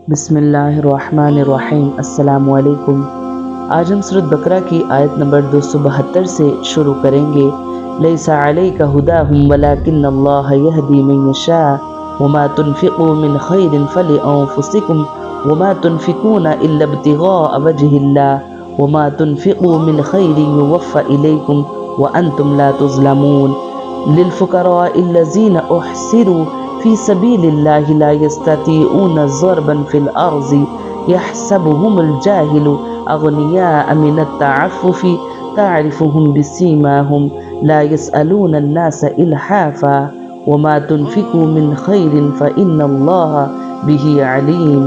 بسم اللہ الرحمن الرحیم۔ السلام علیکم۔ آج ہم سورۃ بقرہ کی آیت نمبر 272 سے شروع کریں گے۔ لیس علیک ھداھم ولکن اللہ یہدی من یشاء وما تنفقوا من خیر فلانفسکم وما تنفقون الا ابتغاء وجہ اللہ وما تنفقوا من خیر یوفى الیکم وانتم لا تظلمون للفقراء الذین احصروا فی سبیل اللہ لا یستطیعون ضربا فی الارض یحسبهم الجاہل اغنیاء من التعفف تعرفهم بسیماهم لا يسألون الناس الحافا وما تنفقوا من خیر فإن اللہ به علیم۔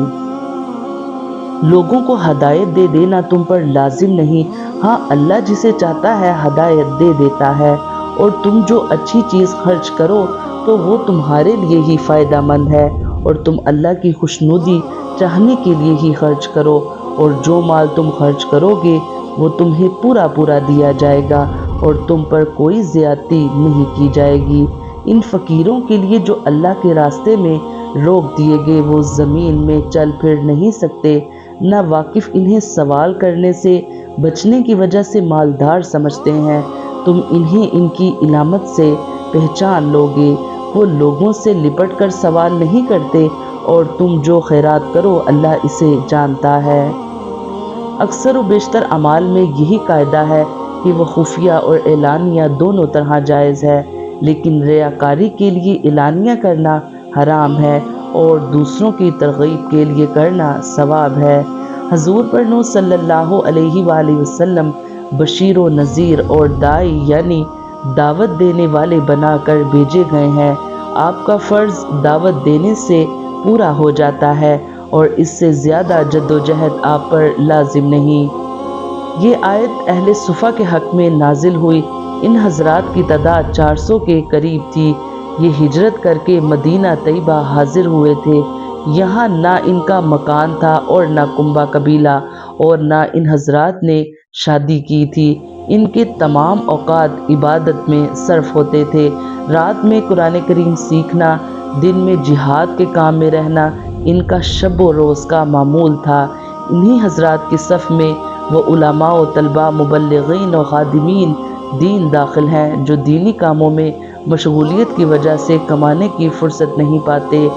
لوگوں کو ہدایت دے دینا تم پر لازم نہیں، ہاں اللہ جسے چاہتا ہے ہدایت دے دیتا ہے، اور تم جو اچھی چیز خرچ کرو تو وہ تمہارے لیے ہی فائدہ مند ہے، اور تم اللہ کی خوشنودی چاہنے کے لیے ہی خرچ کرو، اور جو مال تم خرچ کرو گے وہ تمہیں پورا پورا دیا جائے گا اور تم پر کوئی زیادتی نہیں کی جائے گی۔ ان فقیروں کے لیے جو اللہ کے راستے میں روک دیے گئے وہ زمین میں چل پھر نہیں سکتے، نہ واقف انہیں سوال کرنے سے بچنے کی وجہ سے مالدار سمجھتے ہیں، تم انہیں ان کی علامت سے پہچان لوگے، وہ لوگوں سے لپٹ کر سوال نہیں کرتے، اور تم جو خیرات کرو اللہ اسے جانتا ہے۔ اکثر و بیشتر اعمال میں یہی قاعدہ ہے کہ وہ خفیہ اور اعلانیہ دونوں طرح جائز ہے، لیکن ریاکاری کے لیے اعلانیہ کرنا حرام ہے اور دوسروں کی ترغیب کے لیے کرنا ثواب ہے۔ حضور پر نور صلی اللہ علیہ وآلہ وسلم بشیر و نذیر اور داعی یعنی دعوت دینے والے بنا کر بھیجے گئے ہیں۔ آپ کا فرض دعوت دینے سے پورا ہو جاتا ہے اور اس سے زیادہ جدوجہد آپ پر لازم نہیں۔ یہ آیت اہل صفا کے حق میں نازل ہوئی۔ ان حضرات کی تعداد 400 کے قریب تھی۔ یہ ہجرت کر کے مدینہ طیبہ حاضر ہوئے تھے۔ یہاں نہ ان کا مکان تھا اور نہ کنبہ قبیلہ، اور نہ ان حضرات نے شادی کی تھی۔ ان کے تمام اوقات عبادت میں صرف ہوتے تھے۔ رات میں قرآن کریم سیکھنا، دن میں جہاد کے کام میں رہنا ان کا شب و روز کا معمول تھا۔ انہی حضرات کی صف میں وہ علماء و طلباء، مبلغین و خادمین دین داخل ہیں جو دینی کاموں میں مشغولیت کی وجہ سے کمانے کی فرصت نہیں پاتے۔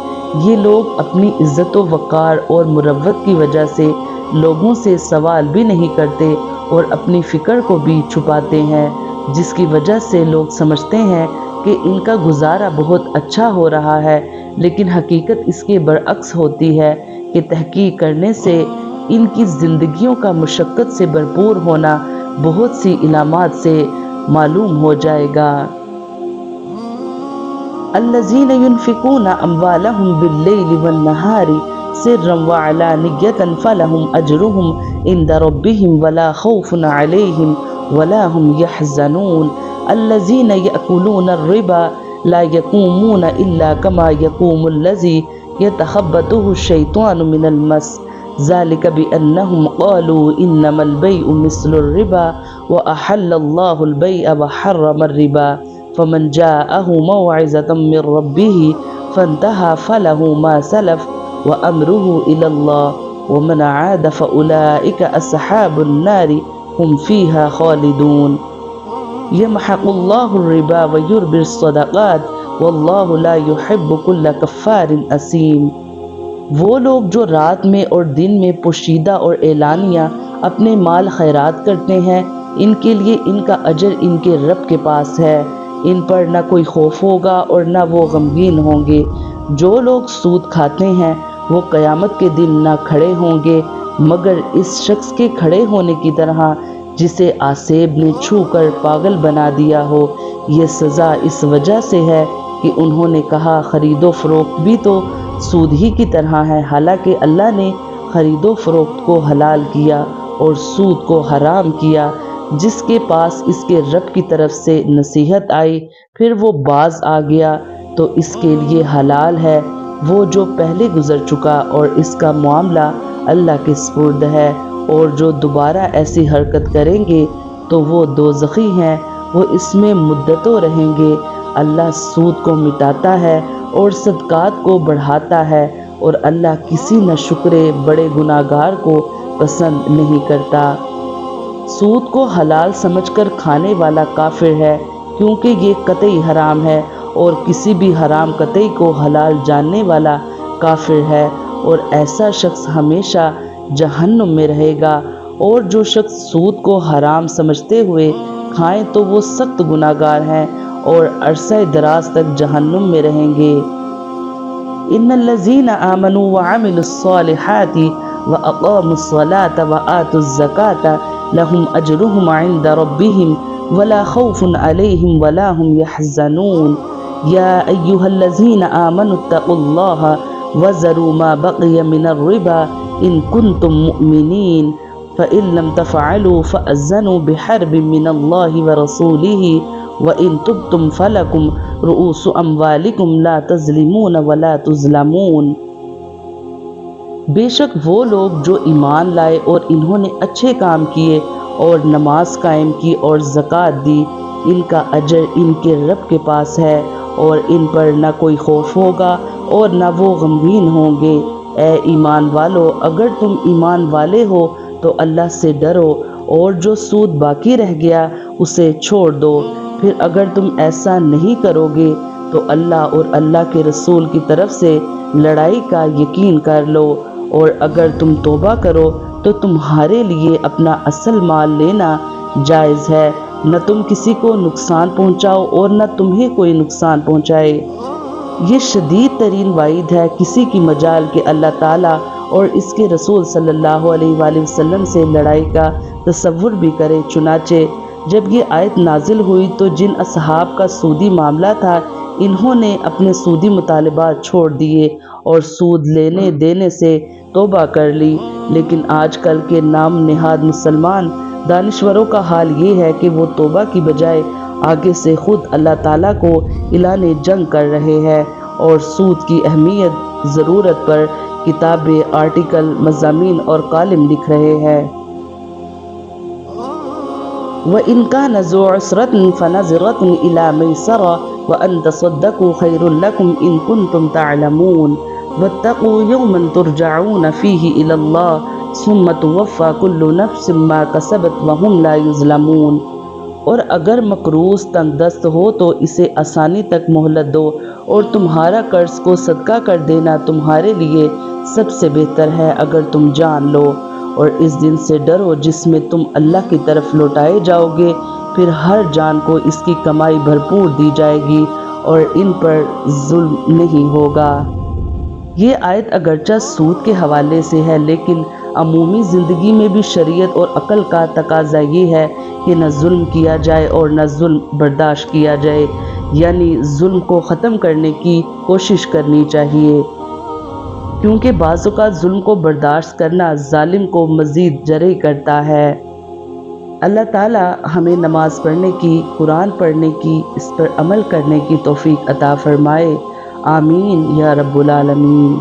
یہ لوگ اپنی عزت و وقار اور مروت کی وجہ سے لوگوں سے سوال بھی نہیں کرتے اور اپنی فکر کو بھی چھپاتے ہیں، جس کی وجہ سے لوگ سمجھتے ہیں کہ ان کا گزارا بہت اچھا ہو رہا ہے، لیکن حقیقت اس کے برعکس ہوتی ہے کہ تحقیق کرنے سے ان کی زندگیوں کا مشقت سے بھرپور ہونا بہت سی علامات سے معلوم ہو جائے گا۔ الذین ينفقون اموالهم باللیل والنہار سرا وعلانیۃ فلهم اجرهم عند ربهم ولا خوف علیہم ولا هم يحزنون الذین یأکلون الربا لا يقومون الا كما يقوم الذی يتخبطه الشیطان من المس ذلك بأنهم قالوا انما البيع مثل الربا وأحل الله البيع وحرم الربا فمن جاءه موعظة من ربه فانتهى فله ما سلف وأمره إلى الله ومن عاد فأولئك أصحاب النار هم فيها خالدون يمحق الله الربا ويربي الصدقات والله لا يحب كل كفار أثيم۔ وہ لوگ جو رات میں اور دن میں پوشیدہ اور اعلانیہ اپنے مال خیرات کرتے ہیں، ان کے لیے ان کا اجر ان کے رب کے پاس ہے، ان پر نہ کوئی خوف ہوگا اور نہ وہ غمگین ہوں گے۔ جو لوگ سود کھاتے ہیں وہ قیامت کے دن نہ کھڑے ہوں گے مگر اس شخص کے کھڑے ہونے کی طرح جسے آسیب نے چھو کر پاگل بنا دیا ہو۔ یہ سزا اس وجہ سے ہے کہ انہوں نے کہا خرید و فروخت بھی تو سود ہی کی طرح ہے، حالانکہ اللہ نے خرید و فروخت کو حلال کیا اور سود کو حرام کیا۔ جس کے پاس اس کے رب کی طرف سے نصیحت آئی پھر وہ باز آ گیا تو اس کے لیے حلال ہے وہ جو پہلے گزر چکا، اور اس کا معاملہ اللہ کے سپرد ہے، اور جو دوبارہ ایسی حرکت کریں گے تو وہ دوزخی ہیں، وہ اس میں مدتوں رہیں گے۔ اللہ سود کو مٹاتا ہے اور صدقات کو بڑھاتا ہے، اور اللہ کسی نہ شکرے بڑے گناہگار کو پسند نہیں کرتا۔ سود کو حلال سمجھ کر کھانے والا کافر ہے، کیونکہ یہ قطعی حرام ہے، اور کسی بھی حرام قطعی کو حلال جاننے والا کافر ہے، اور ایسا شخص ہمیشہ جہنم میں رہے گا۔ اور جو شخص سود کو حرام سمجھتے ہوئے کھائیں تو وہ سخت گناہگار ہیں اور عرصہ دراز تک جہنم میں رہیں گے۔ ان الذين آمنوا وعملوا الصالحات واقاموا الصلاة وآتوا الزكاة لهم اجرهم عند ربهم ولا خوف عليهم ولا هم يحزنون يا ايها الذين آمنوا اتقوا الله وذروا ما بقي من الربا ان كنتم مؤمنين فإن لم تفعلوا فأذنوا بحرب من الله ورسوله وَإِن تُبْتُمْ فَلَكُمْ رُؤُوسُ أَمْوَالِكُمْ لَا تَظْلِمُونَ وَلَا تُظْلَمُونَ۔ بے شک وہ لوگ جو ایمان لائے اور انہوں نے اچھے کام کیے اور نماز قائم کی اور زکوٰۃ دی، ان کا اجر ان کے رب کے پاس ہے، اور ان پر نہ کوئی خوف ہوگا اور نہ وہ غمگین ہوں گے۔ اے ایمان والو، اگر تم ایمان والے ہو تو اللہ سے ڈرو، اور جو سود باقی رہ گیا اسے چھوڑ دو۔ پھر اگر تم ایسا نہیں کرو گے تو اللہ اور اللہ کے رسول کی طرف سے لڑائی کا یقین کر لو، اور اگر تم توبہ کرو تو تمہارے لیے اپنا اصل مال لینا جائز ہے، نہ تم کسی کو نقصان پہنچاؤ اور نہ تمہیں کوئی نقصان پہنچائے۔ یہ شدید ترین وعید ہے کسی کی مجال کہ اللہ تعالیٰ اور اس کے رسول صلی اللہ علیہ وآلہ وسلم سے لڑائی کا تصور بھی کرے۔ چنانچہ جب یہ آیت نازل ہوئی تو جن اصحاب کا سودی معاملہ تھا انہوں نے اپنے سودی مطالبات چھوڑ دیے اور سود لینے دینے سے توبہ کر لی، لیکن آج کل کے نام نہاد مسلمان دانشوروں کا حال یہ ہے کہ وہ توبہ کی بجائے آگے سے خود اللہ تعالیٰ کو اعلان جنگ کر رہے ہیں اور سود کی اہمیت، ضرورت پر کتابیں، آرٹیکل، مضامین اور کالم لکھ رہے ہیں۔ وَإِن كَانَ ذُو عُسْرَةٍ فَنَظِرَةٌ إِلَىٰ مَيْسَرَةٍ وَأَن تَصَدَّقُوا خَيْرٌ لَكُمْ إِن كُنتُمْ تَعْلَمُونَ وَاتَّقُوا يَوْمًا تُرْجَعُونَ فِيهِ إِلَى اللَّهِ ثُمَّ تُوَفَّىٰ كُلُّ نَفْسٍ مَّا كَسَبَتْ وَهُمْ لَا يُظْلَمُونَ۔ اور اگر مقروض تنگ دست ہو تو اسے آسانی تک مہلت دو، اور تمہارا قرض کو صدقہ کر دینا تمہارے لیے سب سے بہتر ہے اگر تم جان لو۔ اور اس دن سے ڈرو جس میں تم اللہ کی طرف لوٹائے جاؤ گے، پھر ہر جان کو اس کی کمائی بھرپور دی جائے گی اور ان پر ظلم نہیں ہوگا۔ یہ آیت اگرچہ سود کے حوالے سے ہے، لیکن عمومی زندگی میں بھی شریعت اور عقل کا تقاضا یہ ہے کہ نہ ظلم کیا جائے اور نہ ظلم برداشت کیا جائے، یعنی ظلم کو ختم کرنے کی کوشش کرنی چاہیے، کیونکہ بعض اوقات ظلم کو برداشت کرنا ظالم کو مزید جرح کرتا ہے۔ اللہ تعالیٰ ہمیں نماز پڑھنے کی، قرآن پڑھنے کی، اس پر عمل کرنے کی توفیق عطا فرمائے۔ آمین یا رب العالمین۔